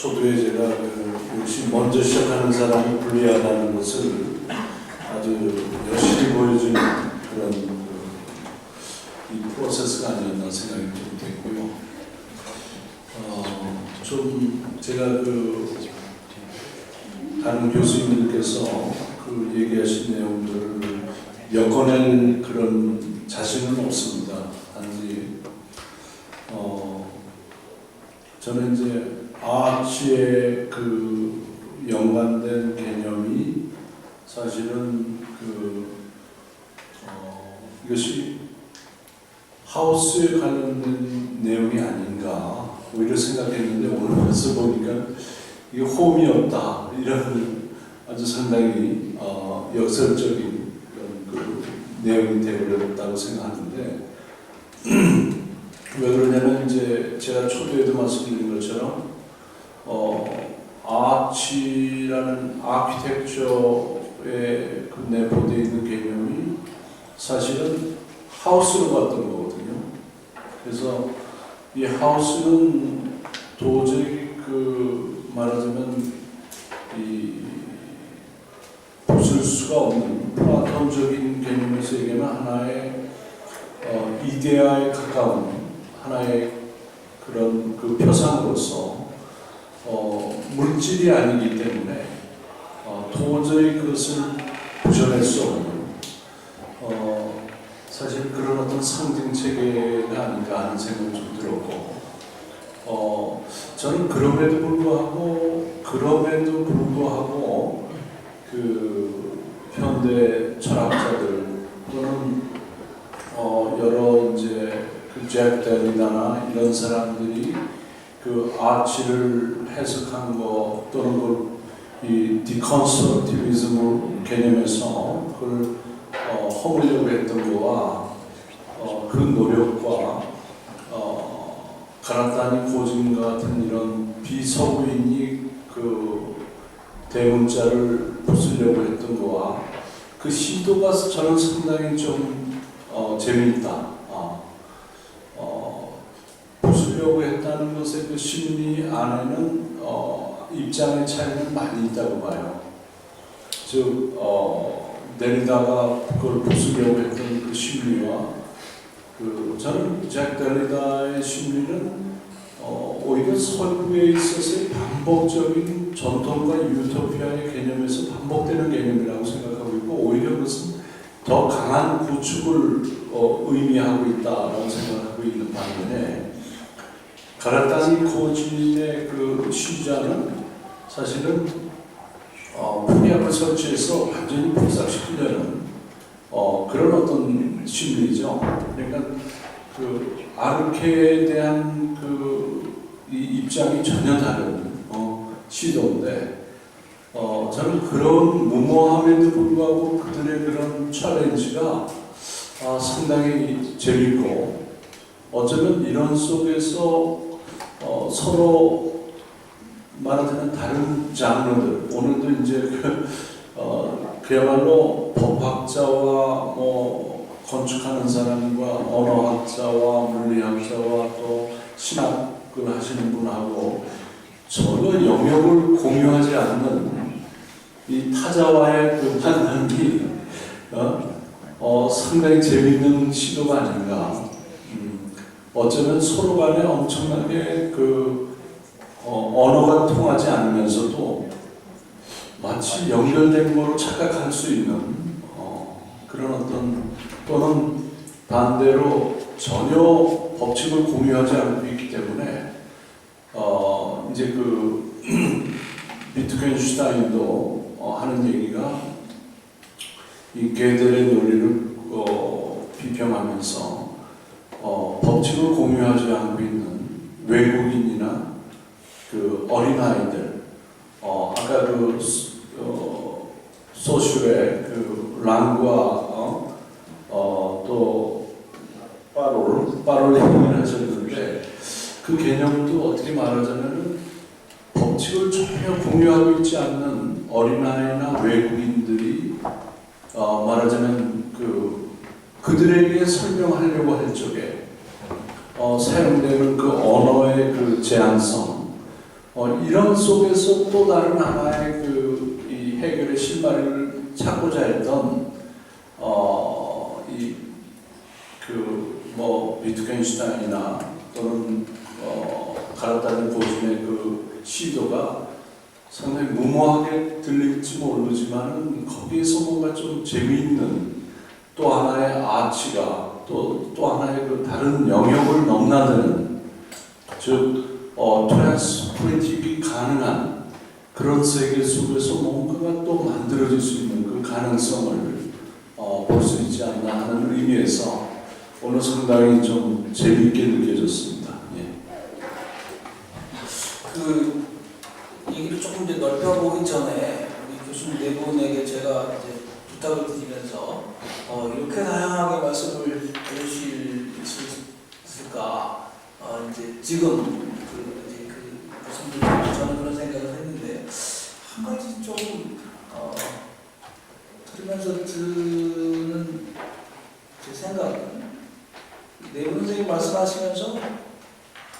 초두에 제가 역시 먼저 시작하는 사람이 불리하다는 것을 아주 열심히 보여주는 그런 이 프로세스가 아니었나 생각이 좀 됐고요. 좀 제가 다른 교수님들께서 얘기하신 내용들을 엮어낼 그런 자신은 없습니다. 단지 저는 이제 아치에 연관된 개념이 사실은 이것이 하우스에 관련된 내용이 아닌가 오히려 생각했는데 오늘 와서 보니까 이게 홈이 없다 이런 아주 상당히 역설적인 그런 내용이 되어버렸다고 생각하는데 왜 그러냐면 이제 제가 초두에도 말씀드린 것처럼 아치라는 아키텍처에 내포되어 있는 개념이 사실은 하우스로 봤던 거거든요. 그래서 이 하우스는 도저히 말하자면 부술 수가 없는 플라톤적인 개념에서 얘기하면 하나의 이데아에 가까운 하나의 그런 표상으로서 물질이 아니기 때문에 도저히 그것을 부정할 수 없는 사실 그런 어떤 상징 체계가 아닌가 하는 생각이 좀 들었고 저는 그럼에도 불구하고 현대 철학자들 또는 여러 이제 잭 데리다나 이런 사람들이 아치를 해석한 거 또는 이 디컨스트럭티비즘 개념에서 그걸 허물려고 했던 거와 그 노력과 가라타니 고진 같은 이런 비서구인이 대문자를 부수려고 했던 거와 그 시도가 저는 상당히 좀 재미있다. 부수려고 했다는 것의 그 심리 안에는 입장의 차이는 많이 있다고 봐요. 즉 데리다가 그걸 부수려고 했던 그 심리와 저는 잭 데리다의 심리는 오히려 설구에 있어서의 반복적인 전통과 유토피아의 개념에서 반복되는 개념이라고 생각하고 있고 오히려 그것은 더 강한 구축을 의미하고 있다고 생각하고 있는 반면에 가라타니 고진의 시자는 사실은 프리압을 설치해서 완전히 불삭시키려는 그런 어떤 심리죠. 그러니까 아르케에 대한 이 입장이 전혀 다른 시도인데 저는 그런 무모함에도 불구하고 그들의 그런 챌린지가 상당히 재밌고 어쩌면 이런 속에서 서로 말하자면 다른 장르들 오늘도 이제 그야말로 법학자와 건축하는 사람과 언어학자와 물리학자와 또 신학을 하시는 분하고 전혀 영역을 공유하지 않는 이 타자와의 만남이 상당히 재미있는 시도가 아닌가. 어쩌면 서로 간에 엄청나게 언어가 통하지 않으면서도 마치 연결된 거로 착각할 수 있는 그런 어떤 또는 반대로 전혀 법칙을 공유하지 않고 있기 때문에 이제 비트겐슈타인도 하는 얘기가 이 게델의 논리를 비평하면서 법칙을 공유하지 않고 있는 외국인이나 어린아이들 아까 소슈의 랑과 또 빠롤 얘기를 하셨는데 그 개념도 어떻게 말하자면 법칙을 전혀 공유하고 있지 않는 어린아이나 외국인들이 말하자면 그들에게 설명하려고 할 적에 사용되는 언어의 제한성 이런 속에서 또 다른 하나의 이 해결의 실마리를 찾고자 했던 위트겐슈타인이나 또는 가라다는 고진의 그 시도가 상당히 무모하게 들릴지 모르지만 거기에서 뭔가 좀 재미있는 또 하나의 아치가 또 하나의 그 다른 영역을 넘나드는 즉 트랜스포레이팅이 가능한 그런 세계 속에서 뭔가가 또 만들어질 수 있는 그 가능성을 볼 수 있지 않나 하는 의미에서 오늘 상당히 좀 재미있게 느껴졌습니다. 예. 그 얘기를 조금 이제 넓혀보기 전에 우리 교수님 네 분에게 제가 이제 부탁을 드리면서 이렇게 다양하게 말씀을 해주실 수 있을까 이제 지금 교수님 저는 그런 생각을 했는데 한 가지 좀 들으면서 드는 제 생각은 네분 선생님 말씀하시면서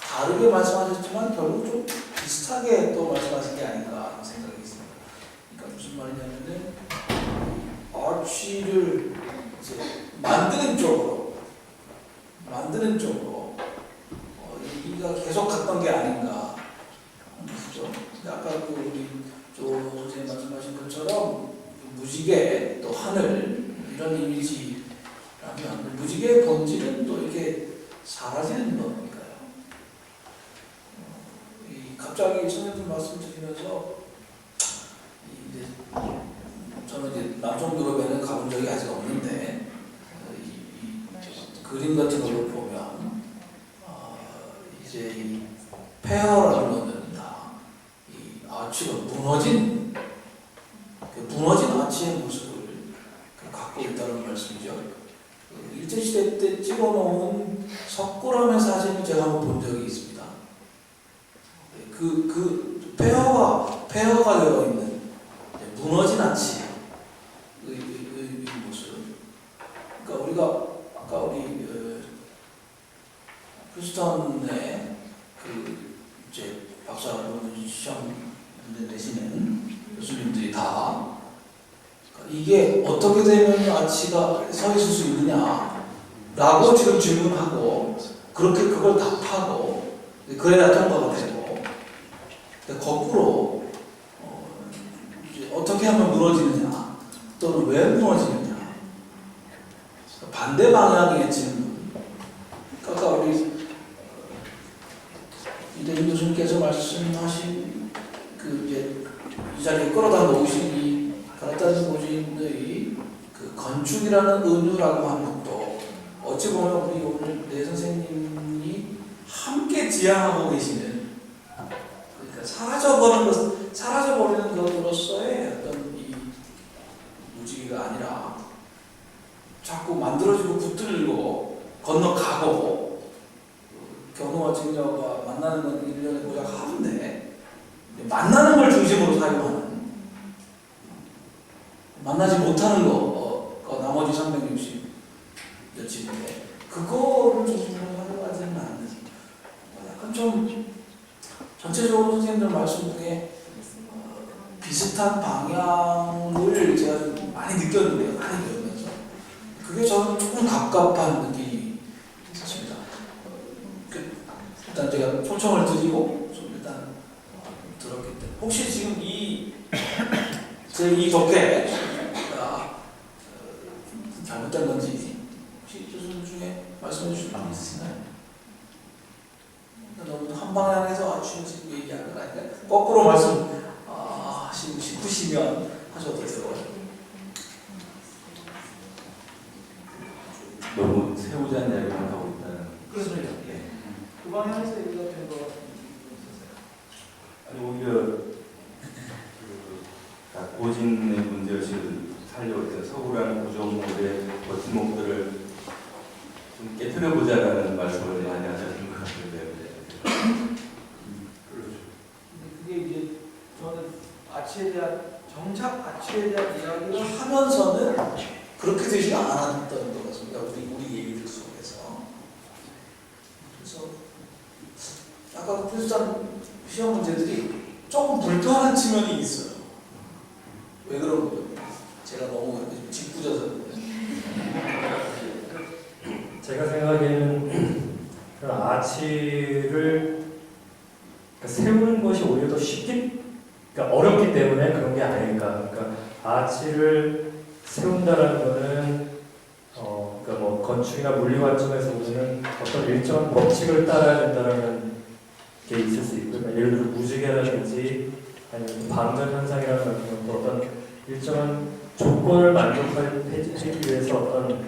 다르게 말씀하셨지만 결국 좀 비슷하게 또 말씀하신 게 아닌가 하는 생각이 있습니다. 그러니까 무슨 말이냐면은 아치를 이제 만드는 쪽으로 얘기가 계속 갔던 게 아닌가 그죠? 아까 우리 조 선생님 말씀하신 것처럼 무지개 또 하늘 이런 이미지라면 무지개의 본질은 또 이렇게 사라지는 거니까요. 갑자기 선생님 말씀 드리면서 이제 저는 이제 남쪽 유럽에는 가본 적이 아직 없는데 그림 같은 걸로 보면 이제 이 폐허라는 것은 이 아치가 무너진 아치의 모습을 갖고 있다는 말씀이죠. 일제시대 때 찍어놓은 석굴암의 사진을 제가 한번 본 적이 있습니다. 그 폐허가 되어 있는 무너진 아치의 모습. 그러니까 우리가 아까 우리 휴스턴의 이제 박사 논문 시험 문제 내시는 교수님들이 다 이게 어떻게 되면 아치가 서 있을 수 있느냐라고 지금 질문하고 그렇게 그걸 답하고 그래야 통과가 되고 거꾸로 이제 어떻게 하면 무너지느냐 또는 왜 무너지느냐 반대 방향의 질문. 아까 우리 이대림 교수님께서 말씀하신 이제 이 자리에 끌어다 놓으신 이 가라다는 고진의 그 건축이라는 은유라고 하는 것도 어찌 보면 우리 오늘 네 선생님이 함께 지향하고 계시는 그러니까 사라져버리는 것으로서의 어떤 이 무지개가 아니라 자꾸 만들어지고 붙들고 건너가고 경우와 증여가 만나는 건 1년에 고작 하루인데 만나는 걸 중심으로 사용하는 만나지 못하는 거 나머지 360 몇집인데 그거를 중심으로 활용하지는 않는 약간 좀 전체적으로 선생님들 말씀 중에 비슷한 방향을 제가 좀 많이 느꼈는데요. 많이 배우면서 그게 저는 조금 갑갑한 느낌이 있었습니다. 일단 제가 초청을 드리고 좀 일단 들었기 때문에 혹시 지금 이 독해가 잘못된 건지 혹시 교수님 중에 말씀해 주실 분 있으신가요? 너무 한 방향에서 아쉬워서 얘기하는 건 아니라 거꾸로 말씀하시고 싶으시면 하셔도 되고요. 너무 세우자는 이야기만 하고 있다는. 그렇습니다. 예. 그 방향에서 얘기가 된 것 같은데. 아니 오히려 고진의 문제의식을 살려올 때 서구라는 구조물의 버팀목들을 좀 깨트려보자라는 말씀을 많이 하셨던 것 같은데. 그렇죠. 그게 이제 저는 정착 아치에 대한 이야기를 하면서는 그렇게 되지 않았던 것 같습니다. 우리 얘기들 속에서. 그래서 아까 필수단 시험 문제들이 조금 불편한 측면이 있어요. 왜 그런 거예요? 제가 너무 짓궂어서 그래요. 제가 생각하기에는 그런 아치를 세우는 것이 오히려 더 그러니까 어렵기 때문에 그런 게 아닐까. 그러니까 아치를 세운다라는 거는 그러니까 뭐 건축이나 물리 관점에서 보면 어떤 일정한 법칙을 따라야 된다라는 게 있을 수 있고, 예를 들어 무지개라든지 아니면 방전 현상이라는 같은 것도 어떤 일정한 조건을 만족하기 위해서 어떤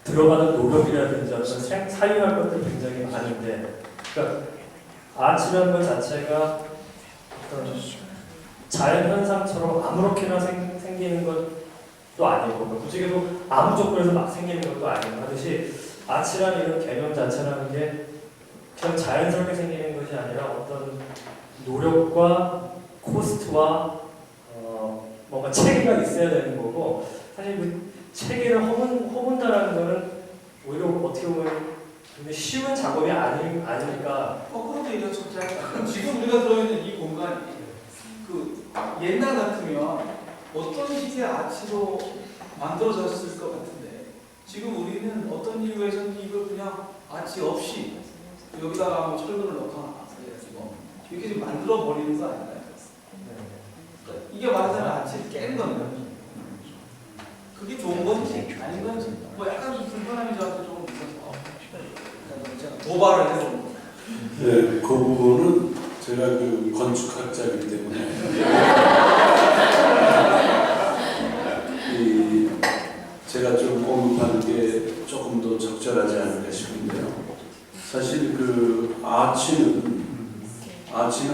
들어가는 노력이라든지 어떤 사유할 것들이 굉장히 많은데, 그러니까 아치라는 것 자체가 어떤 자연 현상처럼 아무렇게나 생기는 것도 아니고, 무지개도 아무 조건에서 막 생기는 것도 아니고 하듯이 아치라는 이런 개념 자체라는 게 그냥 자연스럽게 생기는 것이 아니라 어떤 노력과 코스트와 뭔가 체계가 있어야 되는 거고, 사실 그 체계를 허문다라는 거는 오히려 어떻게 보면 굉장히 쉬운 작업이 아닐까. 거꾸로도 얘기하죠. 지금 우리가 들어있는 이 공간이 그 옛날 같으면 어떤 식의 아치로 만들어졌을 것 같은데, 지금 우리는 어떤 이유에서는 이걸 그냥 아치 없이 여기다가 뭐 철근을 넣거나 이렇게 좀 만들어 버리는 거 아닌가요? 그러니까 이게 말하자면 아치를 깨는 겁니다. 그게 좋은 건지 아닌 건지 뭐 약간 불편함이 저한테 조금 있어서 제가 도발을 해서. 네, 그 부분은 제가 그 건축학자이기 때문에 제가 좀 언급하는 게 조금 더 적절하지 않을까 싶은데요. 사실 그 아치는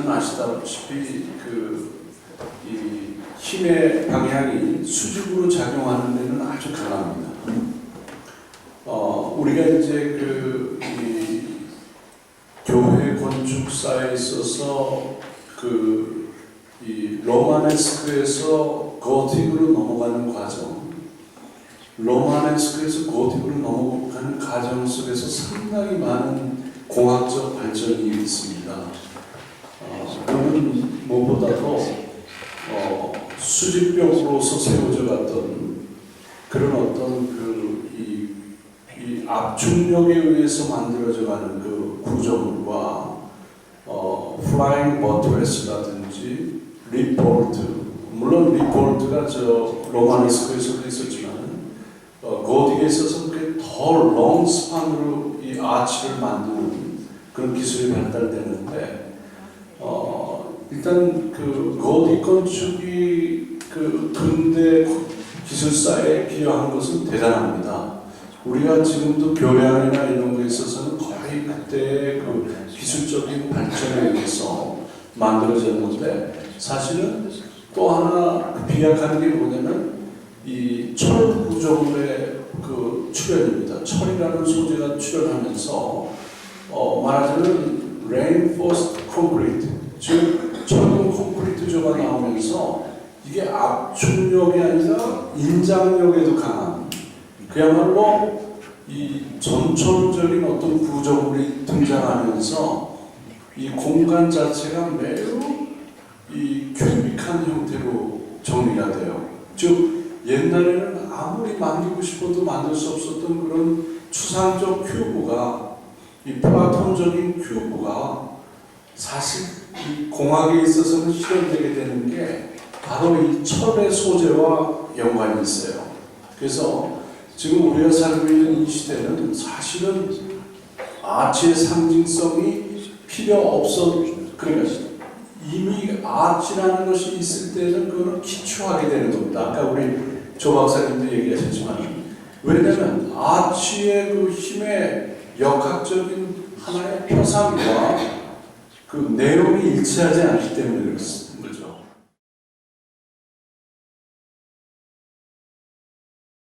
아시다시피 이 힘의 방향이 수직으로 작용하는 데는 아주 강합니다. 우리가 이제 이 교회 건축사에 있어서 이 로마네스크에서 고틱으로 넘어가는 과정, 로마네스크에서 고틱으로 넘어가는 과정 속에서 상당히 많은 공학적 발전이 있습니다. 그는 무엇보다도 수직벽으로서 세워져 갔던 그런 어떤 이 압축력에 의해서 만들어져가는 그 구조물과 플라잉 버트레스라든지 리포르트, 물론 리포르트가 저 로마네스크에서도 있었지만 고딕에 있어서 더 롱스판으로 이 아치를 만드는 그런 기술이 발달되는데, 일단 그 고딕 건축이 그 근대 기술사에 기여한 것은 대단합니다. 우리가 지금도 교량이나 이런 거에 있어서는 거의 그때의 그 기술적인 발전에 의해서 만들어졌는데, 사실은 또 하나 비약하는 게 뭐냐면 이 철 구조물의 그 출현입니다. 철이라는 소재가 출현하면서 말하자면 reinforced concrete, 즉 철근 콘크리트조가 나오면서 이게 압축력이 아니라 인장력에도 강한, 그야말로 이 전철적인 어떤 구조물이 등장하면서 이 공간 자체가 매우 이 큐빅한 형태로 정리가 돼요. 즉 옛날에는 아무리 만들고 싶어도 만들 수 없었던 그런 추상적 큐브가, 이 플라톤적인 큐브가 사실 이 공학에 있어서는 실현되게 되는 게 바로 이 철의 소재와 연관이 있어요. 그래서 지금 우리가 살고 있는 이 시대는 사실은 아치의 상징성이 필요 없어. 그러니까 이미 아치라는 것이 있을 때는 그거는 기초하게 되는 겁니다. 아까 우리 조 박사님도 얘기하셨지만, 왜냐하면 아치의 그 힘의 역학적인 하나의 표상과 그 내용이 일치하지 않기 때문에 그렇습니다.